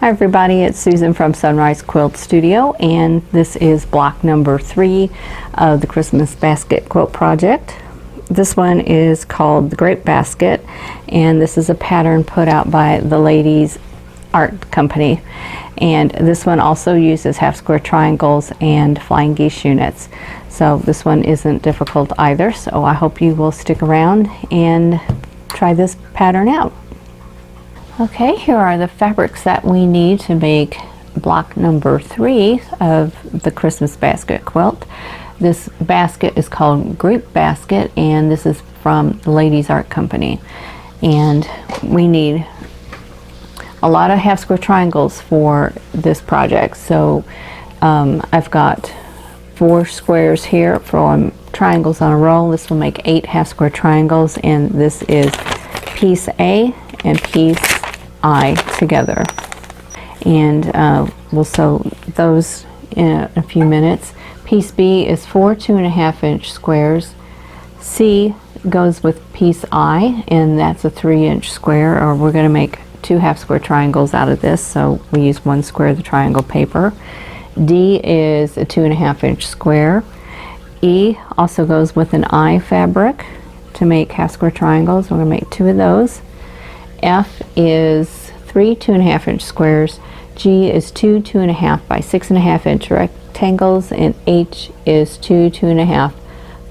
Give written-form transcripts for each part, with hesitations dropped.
Hi everybody, it's Susan from Sunrise Quilt Studio, and this is block number 3 of the Christmas Basket Quilt project. This one is called the Grape Basket, and this is a pattern put out by the Ladies Art Company. And this one also uses half square triangles and flying geese units. So this one isn't difficult either, so I hope you will stick around and try this pattern out. Okay, here are the fabrics that we need to make block number 3 of the Christmas Basket Quilt. This basket is called Grape Basket, and this is from the Ladies Art Company. And we need a lot of half square triangles for this project. So I've got 4 squares here from triangles on a roll. This will make 8 half square triangles, and this is piece A and piece I together, and we'll sew those in a few minutes. Piece B is 4 2.5-inch squares. C goes with piece I, and that's a 3-inch square, or we're going to make 2 half square triangles out of this, so we use 1 square of the triangle paper. D is a 2.5-inch square. E also goes with an I fabric to make half square triangles. We're going to make 2 of those. F is 3 2.5-inch squares. G is 2 2.5 by 6.5-inch rectangles, and H is 2 2.5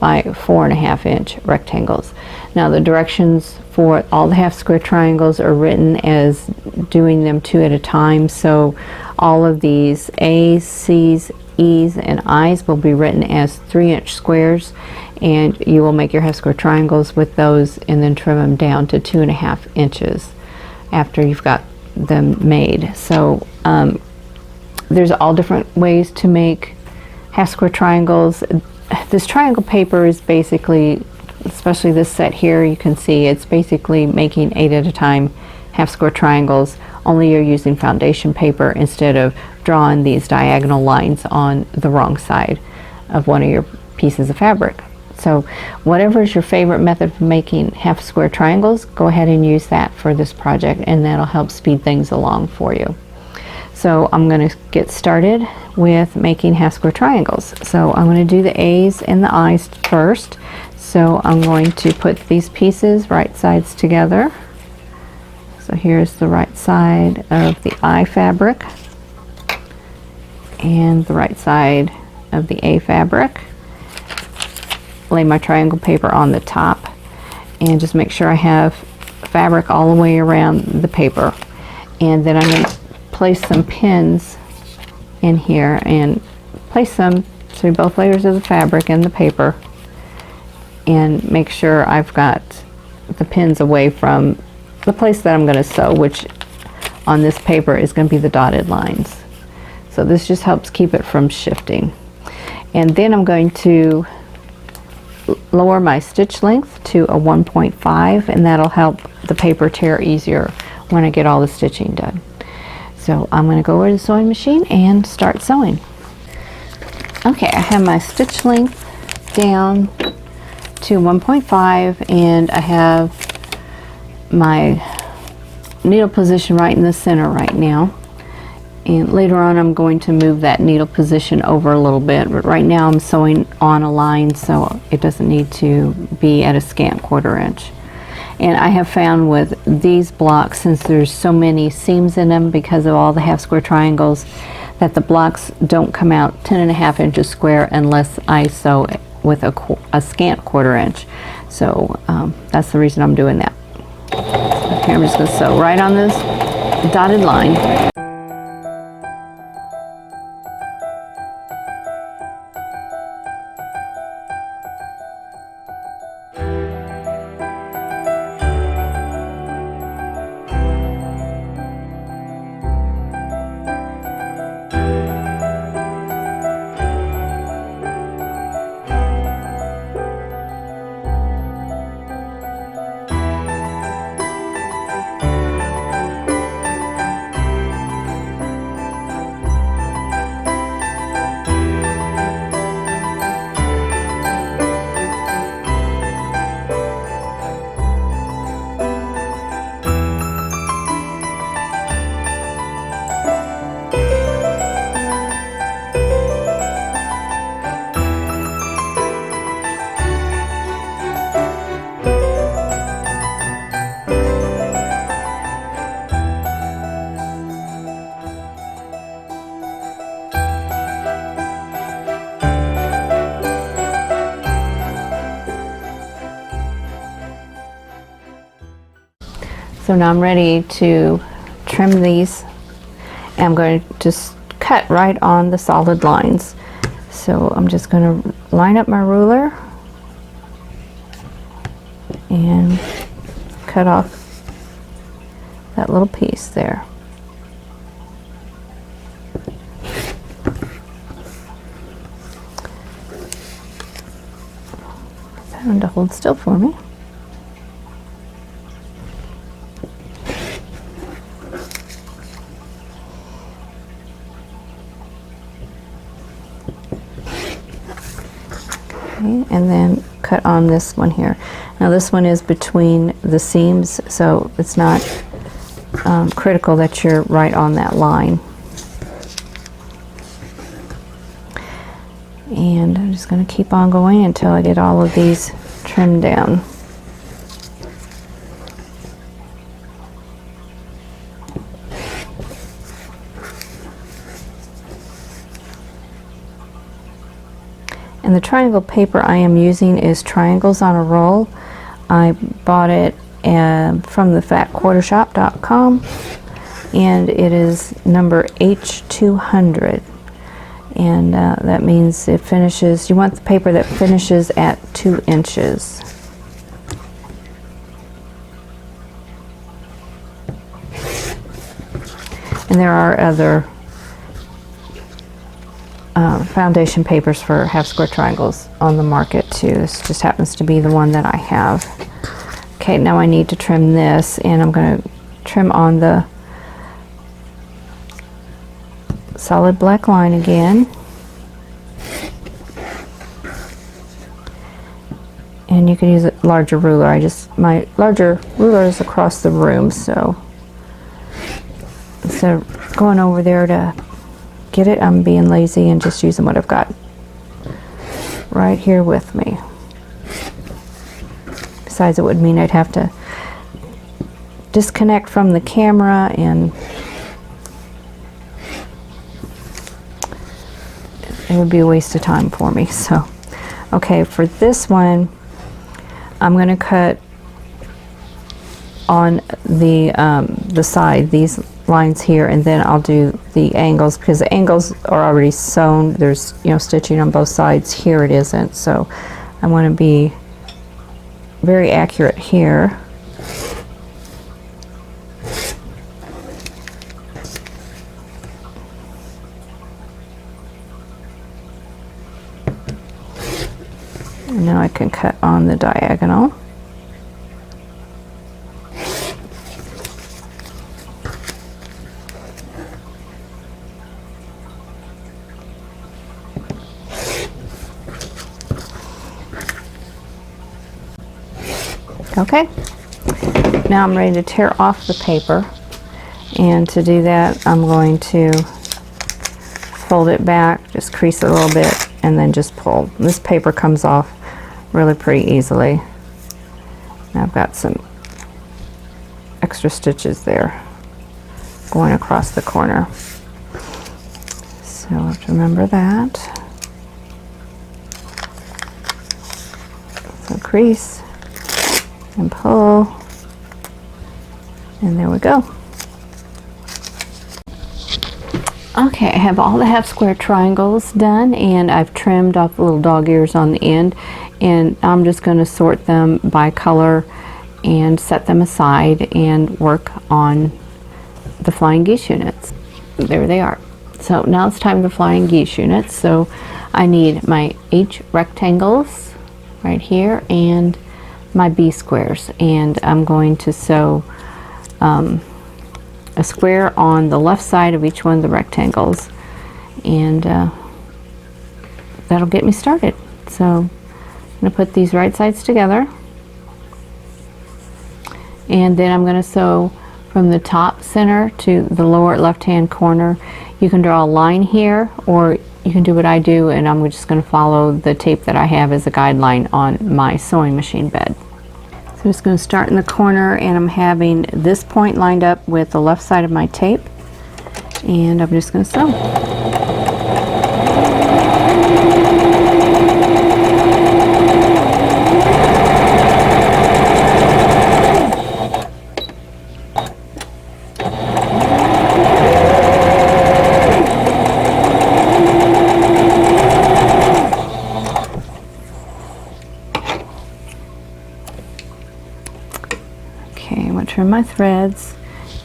by 4.5-inch rectangles. Now the directions for all the half square triangles are written as doing them 2 at a time, so all of these A's, C's, E's, and I's will be written as 3-inch squares, and you will make your half square triangles with those and then trim them down to 2.5 inches after you've got them made. So there's all different ways to make half square triangles. This triangle paper is basically, especially this set here, you can see it's basically making 8 at a time half square triangles, only you're using foundation paper instead of drawing these diagonal lines on the wrong side of one of your pieces of fabric. So whatever is your favorite method of making half square triangles, go ahead and use that for this project, and that'll help speed things along for you. So I'm going to get started with making half square triangles. So I'm going to do the A's and the I's first. So I'm going to put these pieces right sides together. So here's the right side of the I fabric and the right side of the A fabric. Lay my triangle paper on the top and just make sure I have fabric all the way around the paper. And then I'm going to place some pins in here and place them through both layers of the fabric and the paper, and make sure I've got the pins away from the place that I'm going to sew, which on this paper is going to be the dotted lines. So this just helps keep it from shifting. And then I'm going to lower my stitch length to a 1.5, and that'll help the paper tear easier when I get all the stitching done. So I'm going to go over to the sewing machine and start sewing. Okay, I have my stitch length down to 1.5, and I have my needle position right in the center right now. And later on I'm going to move that needle position over a little bit, but right now I'm sewing on a line, so it doesn't need to be at a scant 1/4 inch. And I have found with these blocks, since there's so many seams in them because of all the half square triangles, that the blocks don't come out 10.5 inches square unless I sew with a scant 1/4 inch. So that's the reason I'm doing that. Okay, I'm just going to sew right on this dotted line. So now I'm ready to trim these. And I'm going to just cut right on the solid lines. So I'm just going to line up my ruler and cut off that little piece there. That one to hold still for me. And then cut on this one here. Now this one is between the seams, so it's not critical that you're right on that line. And I'm just going to keep on going until I get all of these trimmed down. And the triangle paper I am using is Triangles on a Roll. I bought it from the fatquartershop.com, and it is number H200. And that means it finishes, you want the paper that finishes at 2 inches. And there are other foundation papers for half square triangles on the market too. This just happens to be the one that I have. Okay, now I need to trim this, and I'm going to trim on the solid black line again. And you can use a larger ruler. My larger ruler is across the room, so instead of going over there to get it, I'm being lazy and just using what I've got right here with me. Besides, it would mean I'd have to disconnect from the camera, and it would be a waste of time for me. So, okay, for this one, I'm going to cut on the side, these lines here, and then I'll do the angles, because the angles are already sewn. There's, you know, stitching on both sides. Here it isn't, so I want to be very accurate here. And now I can cut on the diagonal. Okay, now I'm ready to tear off the paper, and to do that I'm going to fold it back, just crease it a little bit, and then just pull. This paper comes off really pretty easily. And I've got some extra stitches there going across the corner, so I have to remember that. So crease and pull, and there we go. Okay, I have all the half square triangles done, and I've trimmed off the little dog ears on the end, and I'm just going to sort them by color and set them aside and work on the flying geese units. There they are. So now it's time for flying geese units. So I need my H rectangles right here and my B squares, and I'm going to sew a square on the left side of each one of the rectangles, and that'll get me started. So I'm going to put these right sides together, and then I'm going to sew from the top center to the lower left hand corner. You can draw a line here, or you can do what I do, and I'm just going to follow the tape that I have as a guideline on my sewing machine bed. So I'm just going to start in the corner, and I'm having this point lined up with the left side of my tape, and I'm just going to sew. my threads,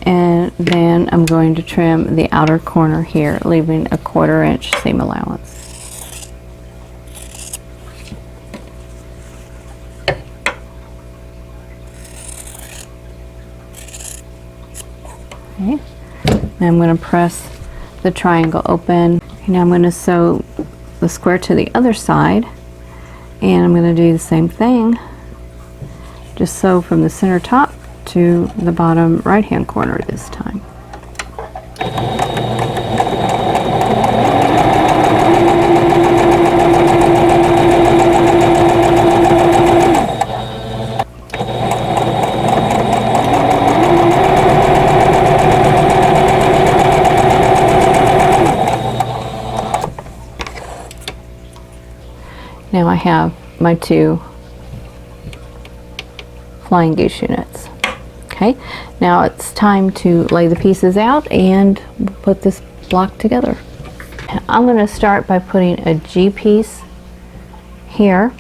and then I'm going to trim the outer corner here, leaving a 1/4 inch seam allowance. Okay. Now I'm going to press the triangle open. Now I'm going to sew the square to the other side, and I'm going to do the same thing. Just sew from the center top to the bottom right hand corner this time. Now I have my 2 flying goose units. Okay, now it's time to lay the pieces out and put this block together. I'm going to start by putting a G piece here,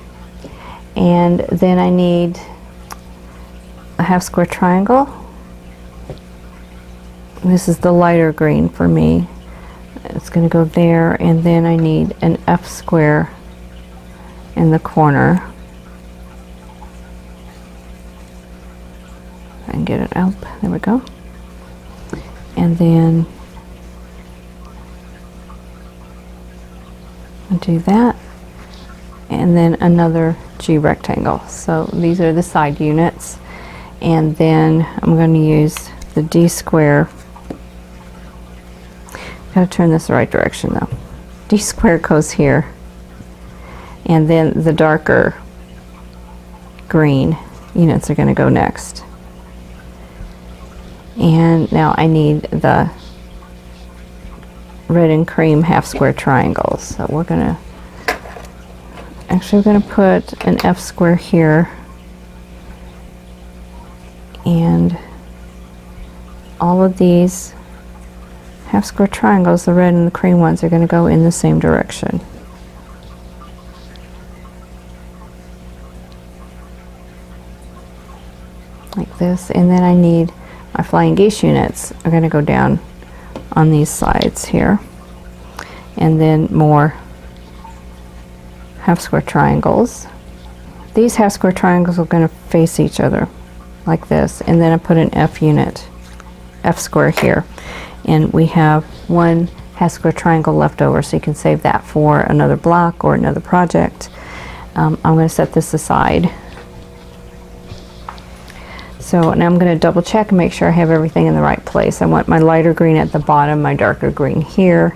and then I need a 1/2 square triangle. This is the lighter green for me. It's going to go there, and then I need an F square in the corner. And get it up. There we go. And then I'll do that, and then another G rectangle. So these are the side units, and then I'm going to use the D square. Gotta turn this the right direction though. D square goes here, and then the darker green units are going to go next. And now I need the red and cream 1/2 square triangles. So we're gonna put an F square here, and all of these 1/2 square triangles, the red and the cream ones, are going to go in the same direction. Like this, and then I need my flying geese units are going to go down on these sides here, and then more 1/2 square triangles. These 1/2 square triangles are going to face each other like this, and then I put an F unit, F square here, and we have 1 1/2 square triangle left over, so you can save that for another block or another project. I'm going to set this aside. So now I'm going to double check and make sure I have everything in the right place. I want my lighter green at the bottom, my darker green here,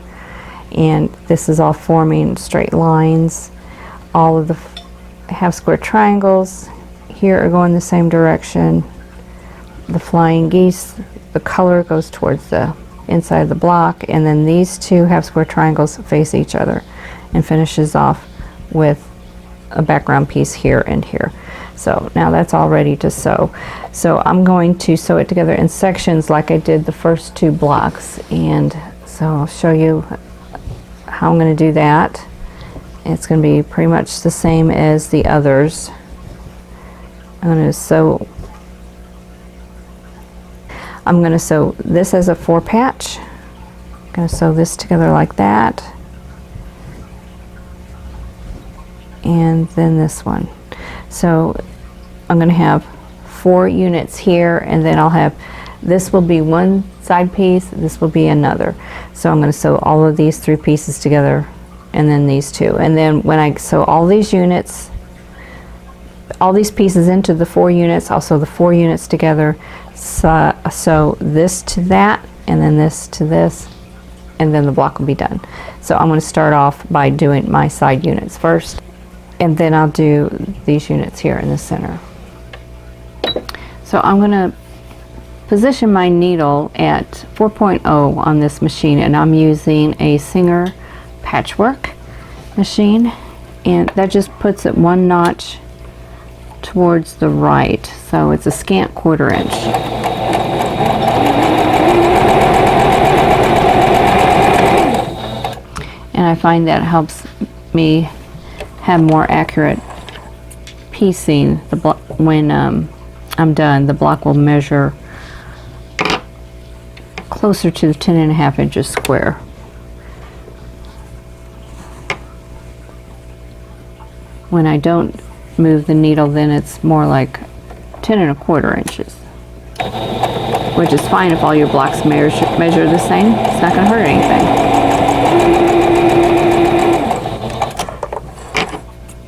and this is all forming straight lines. All of the 1/2 square triangles here are going the same direction. The flying geese, the color goes towards the inside of the block, and then these 2 1/2 square triangles face each other and finishes off with a background piece here and here. So now that's all ready to sew. So I'm going to sew it together in sections like I did the first 2 blocks, and so I'll show you how I'm going to do that. It's going to be pretty much the same as the others. I'm going to sew this as a 4 patch. I'm going to sew this together like that, and then this one. So I'm going to have 4 units here, and then I'll have, this will be one side piece, this will be another. So I'm going to sew all of these 3 pieces together, and then these 2. And then when I sew all these units, all these pieces into the 4 units, I'll sew the 4 units together, sew this to that, and then this to this, and then the block will be done. So I'm going to start off by doing my side units first, and then I'll do these units here in the center. So I'm going to position my needle at 4.0 on this machine, and I'm using a Singer patchwork machine, and that just puts it 1 notch towards the right, so it's a scant 1/4 inch. And I find that helps me have more accurate piecing. When I'm done, the block will measure closer to the 10.5 inches square. When I don't move the needle, then it's more like 10.25 inches, which is fine if all your blocks measure the same. It's not going to hurt anything.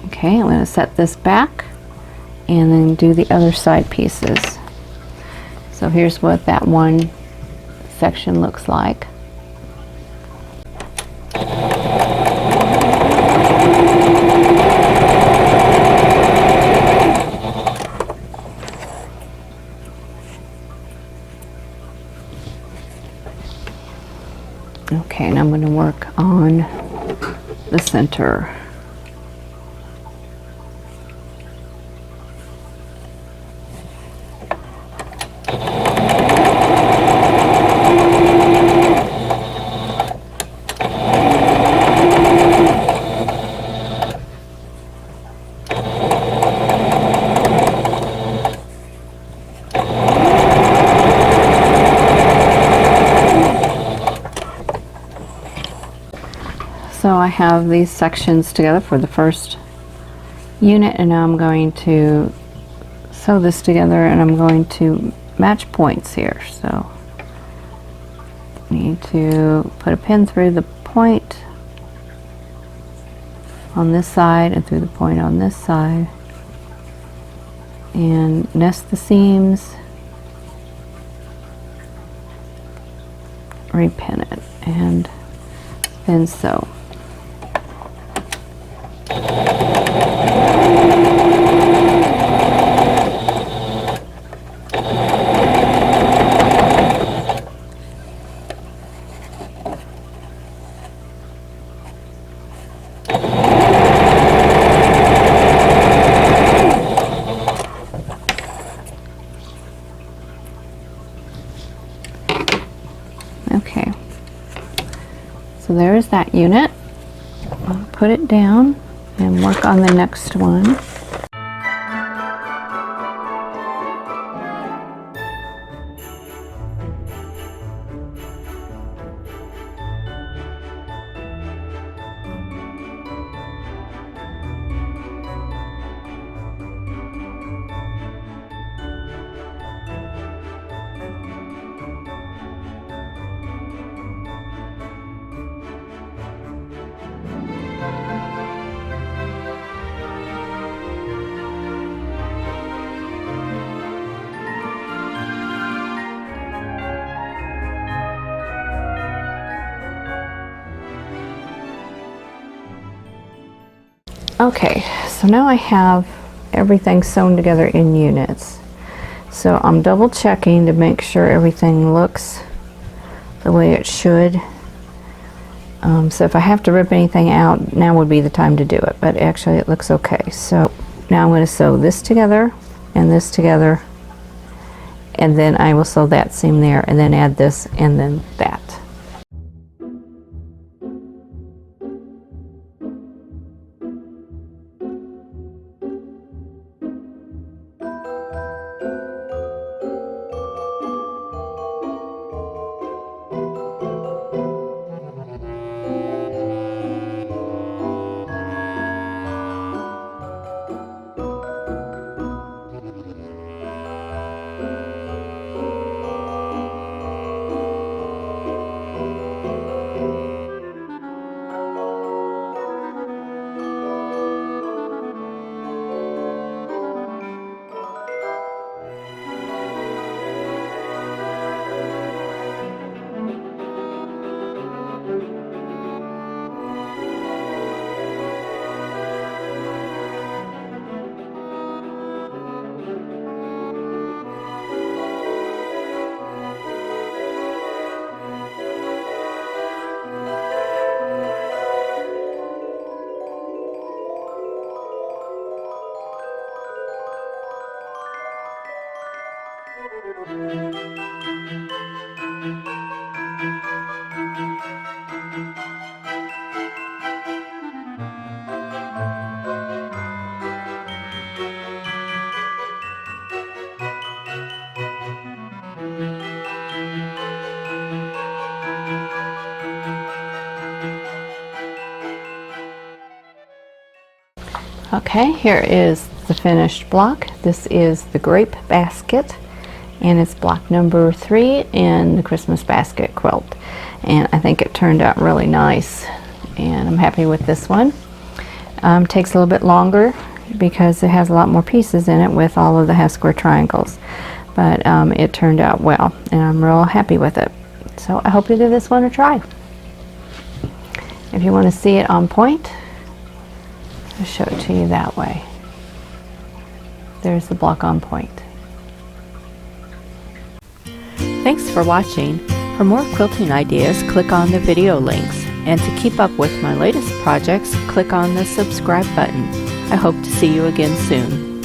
Okay, I'm going to set this back and then do the other side pieces. So here's what that one section looks like. Okay, and I'm going to work on the center. So I have these sections together for the first unit, and now I'm going to sew this together, and I'm going to match points here. So I need to put a pin through the point on this side and through the point on this side, and nest the seams, repin it, and then sew. Okay, so there's that unit. I'll put it down and work on the next one. Okay, so now I have everything sewn together in units. So I'm double checking to make sure everything looks the way it should. So if I have to rip anything out, now would be the time to do it, but actually it looks okay. So now I'm going to sew this together, and then I will sew that seam there, and then add this, and then that. Okay, here is the finished block. This is the Grape Basket, and it's block number 3 in the Christmas Basket Quilt. And I think it turned out really nice, and I'm happy with this one. Takes a little bit longer because it has a lot more pieces in it with all of the half square triangles. But it turned out well, and I'm real happy with it. So I hope you give this one a try. If you want to see it on point, I'll show it to you that way. There's the block on point. Thanks for watching. For more quilting ideas, click on the video links. And to keep up with my latest projects, click on the subscribe button. I hope to see you again soon.